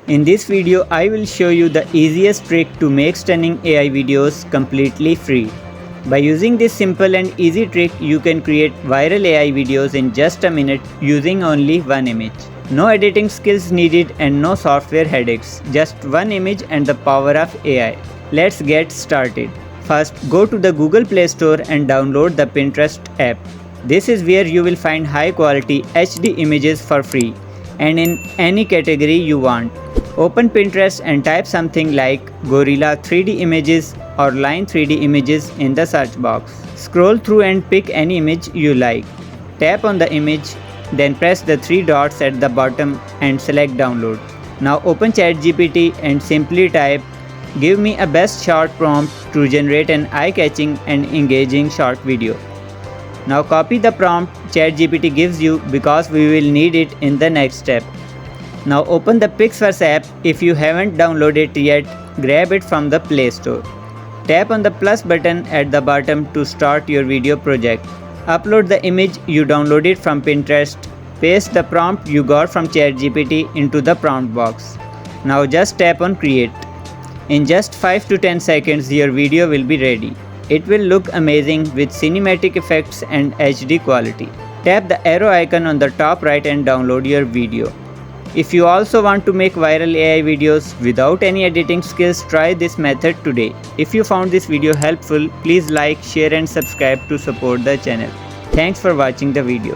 In this video, I will show you the easiest trick to make stunning AI videos completely free. By using this simple and easy trick, you can create viral AI videos in just a minute using only one image. No editing skills needed and no software headaches, just one image and the power of AI. Let's get started. First, go to the Google Play Store and download the Pinterest app. This is where you will find high quality HD images for free and in any category you want. Open Pinterest and type something like Gorilla 3D images or Line 3D images in the search box. Scroll through and pick any image you like. Tap on the image, then press the three dots at the bottom and select download. Now open ChatGPT and simply type, "Give me a best short prompt to generate an eye-catching and engaging short video." Now copy the prompt ChatGPT gives you because we will need it in the next step. Now open the Pixverse app. If you haven't downloaded it yet, grab it from the Play Store. Tap on the plus button at the bottom to start your video project. Upload the image you downloaded from Pinterest. Paste the prompt you got from ChatGPT into the prompt box. Now just tap on create. In just 5 to 10 seconds, your video will be ready. It will look amazing with cinematic effects and HD quality. Tap the arrow icon on the top right and download your video. If you also want to make viral AI videos without any editing skills, try this method today. If you found this video helpful, please like, share and subscribe to support the channel. Thanks for watching the video.